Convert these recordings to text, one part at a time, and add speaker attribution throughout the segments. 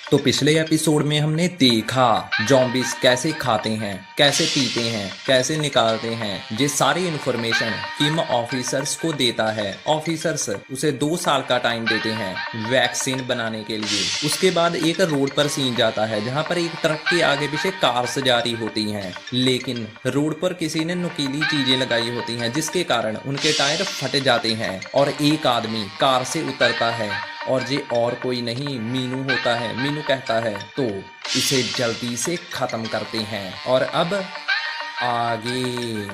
Speaker 1: तो पिछले एपिसोड में हमने देखा जॉम्बिस कैसे खाते हैं, कैसे पीते हैं, कैसे निकालते हैं। ये सारी इन्फॉर्मेशन किम ऑफिसर्स को देता है। ऑफिसर्स उसे 2 साल का टाइम देते हैं वैक्सीन बनाने के लिए। उसके बाद एक रोड पर सीन जाता है जहां पर एक ट्रक के आगे पीछे कार्स जा रही होती हैं, लेकिन रोड पर किसी ने नुकीली चीजें लगाई होती हैं जिसके कारण उनके टायर फट जाते हैं और एक आदमी कार से उतरता है और ये और कोई नहीं मीनू होता है। मीनू कहता है तो इसे जल्दी से खत्म करते हैं। और अब आगे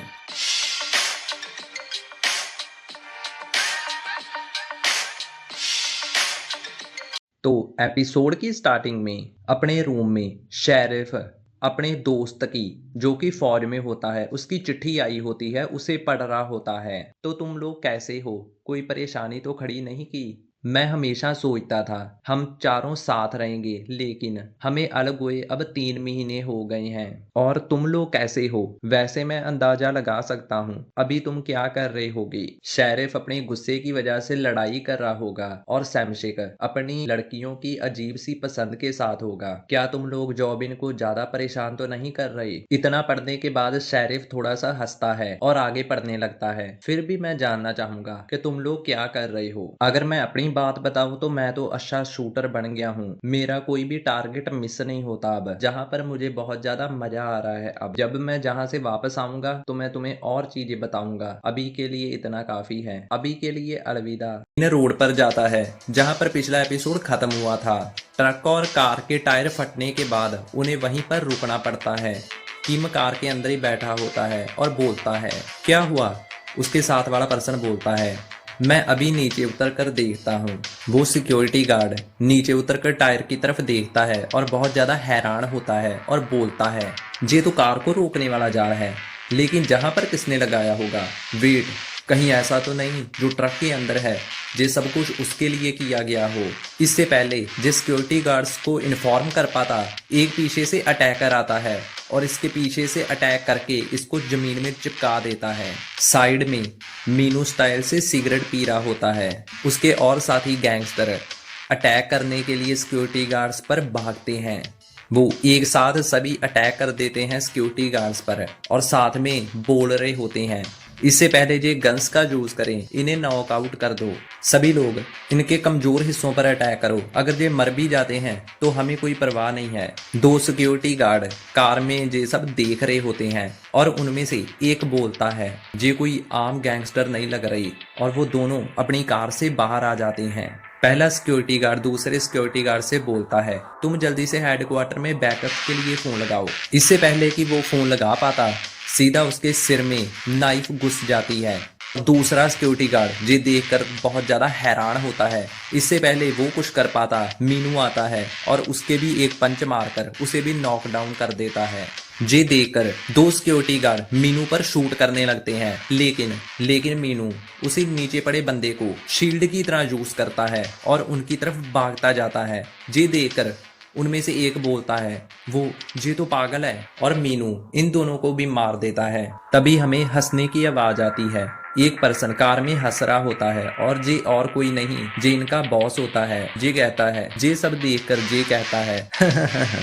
Speaker 1: तो एपिसोड की स्टार्टिंग में अपने रूम में शेरिफ अपने दोस्त की, जो कि फौज में होता है, उसकी चिट्ठी आई होती है, उसे पढ़ रहा होता है। तो तुम लोग कैसे हो, कोई परेशानी तो खड़ी नहीं की? मैं हमेशा सोचता था हम चारों साथ रहेंगे, लेकिन हमें अलग हुए अब 3 महीने हो गए हैं। और तुम लोग कैसे हो? वैसे मैं अंदाजा लगा सकता हूँ अभी तुम क्या कर रहे होगे। शेरिफ अपने गुस्से की वजह से लड़ाई कर रहा होगा और सैमशिक अपनी लड़कियों की अजीब सी पसंद के साथ होगा। क्या तुम लोग जॉबिन को ज्यादा परेशान तो नहीं कर रहे? इतना पढ़ने के बाद शेरिफ थोड़ा सा हंसता है और आगे पढ़ने लगता है। फिर भी मैं जानना चाहूंगा कि तुम लोग क्या कर रहे हो। अगर मैं अपनी बात बताऊं तो मैं तो अच्छा शूटर बन गया हूँ। मेरा कोई भी टारगेट मिस नहीं होता अब, जहाँ पर मुझे बहुत ज्यादा मजा आ रहा है। अब जब मैं जहाँ से वापस आऊंगा तो मैं तुम्हें और चीजें बताऊंगा। अभी के लिए इतना काफी है। अभी के लिए अलविदा। इन रोड पर जाता है जहाँ पर पिछला एपिसोड खत्म हुआ था। ट्रक और कार के टायर फटने के बाद उन्हें वहीं पर रुकना पड़ता है। किम कार के अंदर ही बैठा होता है और बोलता है, क्या हुआ? उसके साथ वाला पर्सन बोलता है, मैं अभी नीचे उतर कर देखता हूँ। वो सिक्योरिटी गार्ड नीचे उतर कर टायर की तरफ देखता है और बहुत ज्यादा हैरान होता है और बोलता है, ये तो कार को रोकने वाला जाल है, लेकिन जहां पर किसने लगाया होगा? वेट, कहीं ऐसा तो नहीं जो ट्रक के अंदर है, ये सब कुछ उसके लिए किया गया हो। इससे पहले जिस सिक्योरिटी गार्ड्स को इन्फॉर्म कर पाता, एक पीछे से अटैकर आता है और इसके पीछे से अटैक करके इसको जमीन में चिपका देता है। साइड में मीनू स्टाइल से सिगरेट पी रहा होता है। उसके और साथी गैंगस्टर अटैक करने के लिए सिक्योरिटी गार्ड्स पर भागते हैं। वो एक साथ सभी अटैक कर देते हैं सिक्योरिटी गार्ड्स पर और साथ में बोल रहे होते हैं, इससे पहले ये गन्स का यूज करें, इन्हें नॉकआउट कर दो। सभी लोग इनके कमजोर हिस्सों पर अटैक करो। अगर ये मर भी जाते हैं तो हमें कोई परवाह नहीं है। 2 सिक्योरिटी गार्ड कार में ये सब देख रहे होते हैं और उनमें से एक बोलता है, ये कोई आम गैंगस्टर नहीं लग रही, और वो दोनों अपनी कार से बाहर आ जाते हैं। पहला सिक्योरिटी गार्ड दूसरे सिक्योरिटी गार्ड से बोलता है, तुम जल्दी से हेडक्वार्टर में बैकअप के लिए फोन लगाओ। इससे पहले कि वो फोन लगा पाता, सीधा उसके सिर में नाइफ घुस जाती है। दूसरा सिक्योरिटी गार्ड ये देखकर बहुत ज्यादा हैरान होता है। इससे पहले वो कुछ कर पाता, मीनू आता है और उसके भी एक पंच मारकर उसे भी नॉकडाउन कर देता है। ये देखकर 2 सिक्योरिटी गार्ड मीनू पर शूट करने लगते हैं, लेकिन मीनू उसी नीचे पड़े बंदे को शील्ड की तरह यूज करता है और उनकी तरफ भागता जाता है। ये देखकर उनमें से एक बोलता है, वो ये तो पागल है, और मीनू इन दोनों को भी मार देता है। तभी हमें हंसने की आवाज आती है। एक पर्सन कार में हंस रहा होता है और जे और कोई नहीं, जे इनका बॉस होता है। जे कहता है, जे सब देखकर जे कहता है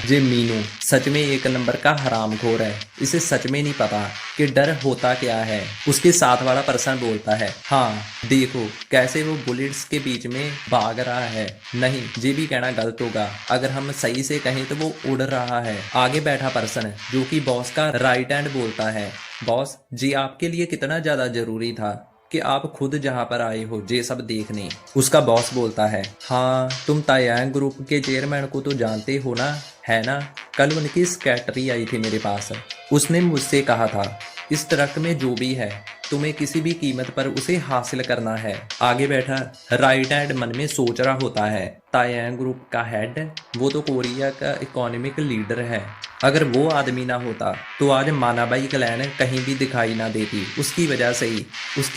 Speaker 1: जे मीनू सच में एक नंबर का हरामखोर है, इसे सच में नहीं पता कि डर होता क्या है। उसके साथ वाला पर्सन बोलता है, हाँ देखो कैसे वो बुलेट्स के बीच में भाग रहा है। नहीं, ये भी कहना गलत होगा, अगर हम सही से कहें तो वो उड़ रहा है। आगे बैठा पर्सन जो कि बॉस का राइट हैंड बोलता है, बॉस जी आपके लिए कितना ज्यादा जरूरी था कि आप खुद जहां पर आए हो ये सब देखने। उसका बॉस बोलता है, हाँ तुम तायांग ग्रुप के चेयरमैन को तो जानते हो ना, है ना? कल उनकी सेक्रेटरी आई थी मेरे पास, उसने मुझसे कहा था इस ट्रक में जो भी है तुम्हें किसी भी कीमत पर उसे हासिल करना है। आगे बैठा राइट हैंड मन में सोच रहा होता है, तायांग ग्रुप का हेड, वो तो कोरिया का इकोनॉमिक लीडर है। अगर वो आदमी ना होता तो आज मानाबाई क्लैन कहीं भी दिखाई ना देती। उसकी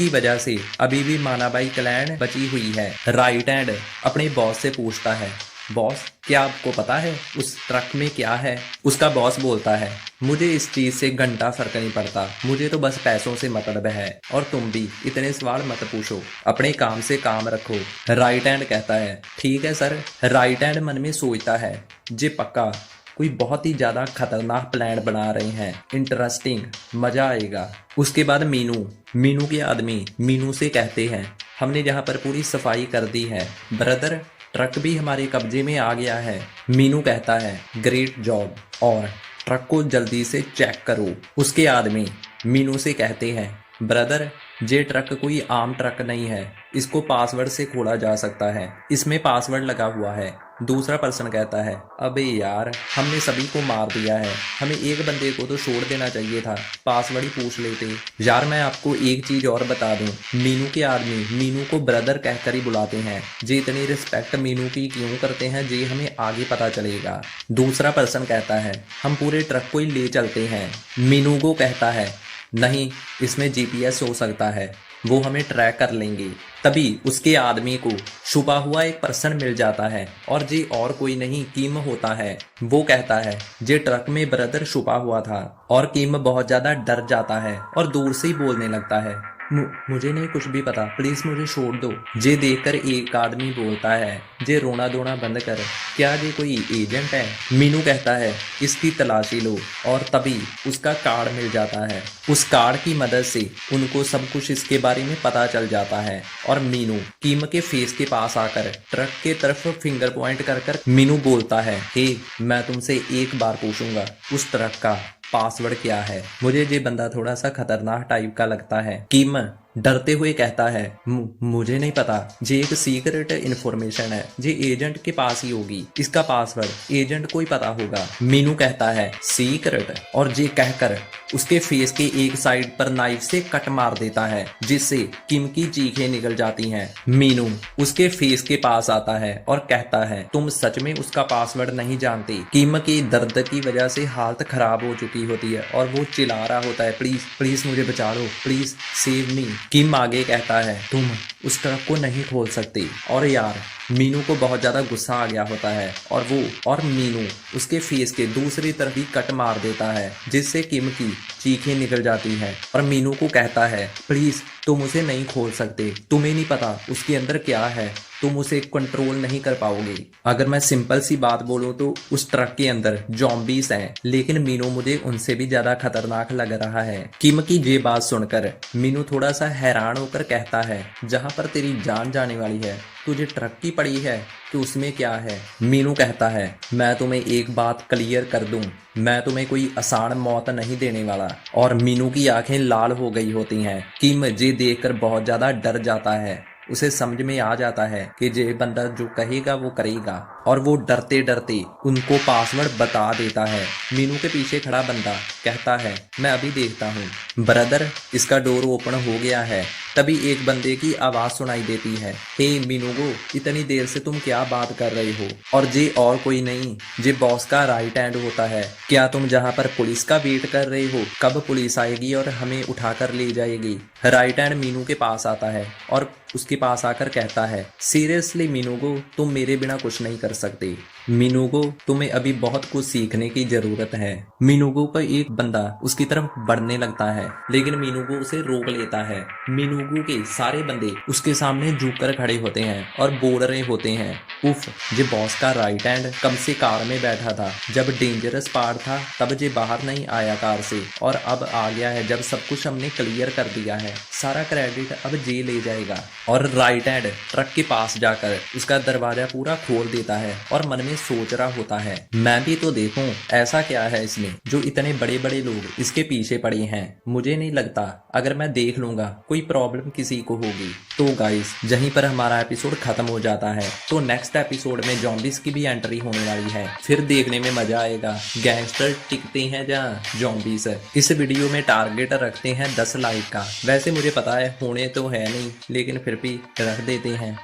Speaker 1: वजह से अभी भी मानाबाई क्लैन बची हुई है। राइट हैंड अपने बॉस से पूछता है, बॉस, क्या आपको पता है उस ट्रक में क्या है? उसका बॉस बोलता है, मुझे इस चीज से घंटा फर्क नहीं पड़ता, मुझे तो बस पैसों से मतलब है, और तुम भी इतने सवाल मत पूछो, अपने काम से काम रखो। राइट हैंड कहता है, ठीक है सर। राइट हैंड मन में सोचता है, जे पक्का कोई बहुत ही ज्यादा खतरनाक प्लान बना रहे हैं, इंटरेस्टिंग, मजा आएगा। उसके बाद मीनू के आदमी मीनू से कहते हैं, हमने जहाँ पर पूरी सफाई कर दी है ब्रदर, ट्रक भी हमारे कब्जे में आ गया है। मीनू कहता है, ग्रेट जॉब, और ट्रक को जल्दी से चेक करो। उसके आदमी मीनू से कहते हैं, ब्रदर, ये ट्रक कोई आम ट्रक नहीं है, इसको पासवर्ड से खोला जा सकता है, इसमें पासवर्ड लगा हुआ है। दूसरा पर्सन कहता है, अबे यार, हमने सभी को मार दिया है, हमें एक बंदे को तो छोड़ देना चाहिए था, पासवर्ड ही पूछ लेते। यार मैं आपको एक चीज और बता दूं, मीनू के आदमी मीनू को ब्रदर कहकर ही बुलाते हैं। जे इतनी रिस्पेक्ट मीनू की क्यों करते हैं, जे हमें आगे पता चलेगा। दूसरा पर्सन कहता है, हम पूरे ट्रक को ही ले चलते हैं। मीनू को कहता है, नहीं, इसमें जीपीएस हो सकता है, वो हमें ट्रैक कर लेंगे। तभी उसके आदमी को छुपा हुआ एक पर्सन मिल जाता है, और जी और कोई नहीं, किम होता है। वो कहता है, जे ट्रक में ब्रदर छुपा हुआ था, और किम बहुत ज्यादा डर जाता है और दूर से ही बोलने लगता है, मुझे नहीं कुछ भी पता, प्लीज मुझे छोड़ दो। जे देखकर एक आदमी बोलता है, जे रोना धोना बंद कर, क्या ये कोई एजेंट है? मीनू कहता है, इसकी तलाशी लो, और तभी उसका कार्ड मिल जाता है। उस कार्ड की मदद से उनको सब कुछ इसके बारे में पता चल जाता है, और मीनू किम के फेस के पास आकर ट्रक के तरफ फिंगर पॉइंट कर मीनू बोलता है, हे, मैं तुमसे एक बार पूछूंगा, उस ट्रक का पासवर्ड क्या है? मुझे ये बंदा थोड़ा सा खतरनाक टाइप का लगता है। किम डरते हुए कहता है, मुझे नहीं पता, ये एक सीक्रेट इन्फॉर्मेशन है, ये एजेंट के पास ही होगी, इसका पासवर्ड एजेंट को ही पता होगा। मीनू कहता है, सीक्रेट, और ये कहकर उसके फेस के एक साइड पर नाइफ से कट मार देता है, जिससे किम की चीखें निकल जाती हैं। मीनू उसके फेस के पास आता है और कहता है, तुम सच में उसका पासवर्ड नहीं जानते। किम की दर्द की वजह से हालत खराब हो चुकी होती है और वो चिल्ला रहा होता है, प्लीज प्लीज मुझे बचा लो, प्लीज सेव मी। किम आगे कहता है, तुम उस ट्रक को नहीं खोल सकते। और यार, मीनू को बहुत ज्यादा गुस्सा आ गया होता है, और मीनू उसके फेस के दूसरी तरफ ही कट मार देता है, जिससे किम की चीखें निकल जाती हैं, और मीनू को कहता है, प्लीज तुम उसे नहीं खोल सकते, तुम्हें नहीं पता उसके अंदर क्या है, तुम उसे कंट्रोल नहीं कर पाओगे। अगर मैं सिंपल सी बात बोलूं तो उस ट्रक के अंदर जॉम्बीज हैं, लेकिन मीनू मुझे उनसे भी ज्यादा खतरनाक लग रहा है। किम की ये बात सुनकर मीनू थोड़ा सा हैरान होकर कहता है, जहां पर तेरी जान जाने वाली है, तुझे ट्रक की पड़ी है कि उसमें क्या है? मीनू कहता है, मैं तुम्हें एक बात क्लियर कर दूं, मैं तुम्हें कोई आसान मौत नहीं देने वाला। और मीनू की आंखें लाल हो गई होती हैं। किम ये देखकर बहुत ज्यादा डर जाता है, उसे समझ में आ जाता है कि ये बंदा जो कहेगा वो करेगा, और वो डरते डरते उनको पासवर्ड बता देता है। मीनू के पीछे खड़ा बंदा कहता है, मैं अभी देखता हूँ। ब्रदर, इसका डोर ओपन हो गया है। तभी एक बंदे की आवाज सुनाई देती है, हे मीनूगो, इतनी देर से तुम क्या बात कर रहे हो? और जे और कोई नहीं, जे बॉस का राइट हैंड होता है। क्या तुम जहाँ पर पुलिस का वेट कर रहे हो, कब पुलिस आएगी और हमें उठाकर ले जाएगी? राइट हैंड मीनू के पास आता है और उसके पास आकर कहता है, सीरियसली मीनूगो, तुम मेरे बिना कुछ नहीं कर सकते। मीनूगो, तुम्हें अभी बहुत कुछ सीखने की जरूरत है। मीनूगो का एक बंदा उसकी तरफ बढ़ने लगता है, लेकिन मीनूगो उसे रोक लेता है। मीनूगो के सारे बंदे उसके सामने झुककर खड़े होते हैं और बोल रहे होते हैं, उफ, जे बॉस का राइट हैंड कब से कार में बैठा था, जब डेंजरस पार्ट था तब जे बाहर नहीं आया कार से, और अब आ गया है जब सब कुछ हमने क्लियर कर दिया है, सारा क्रेडिट अब जे ले जाएगा। और राइट हैंड ट्रक के पास जाकर उसका दरवाजा पूरा खोल देता है और मन में सोच रहा होता है, मैं भी तो देखूं ऐसा क्या है इसमें जो इतने बड़े बड़े लोग इसके पीछे पड़े हैं। मुझे नहीं लगता अगर मैं देख लूंगा कोई प्रॉब्लम किसी को होगी। तो गाइस, यहीं पर हमारा एपिसोड खत्म हो जाता है। तो नेक्स्ट एपिसोड में जॉम्बीज की भी एंट्री होने वाली है, फिर देखने में मजा आएगा। गैंगस्टर टिकते हैं जहाँ जॉम्बीज है। इस वीडियो में टारगेट रखते हैं 10 लाइक का। वैसे मुझे पता है होने तो है नहीं, लेकिन फिर भी रख देते हैं।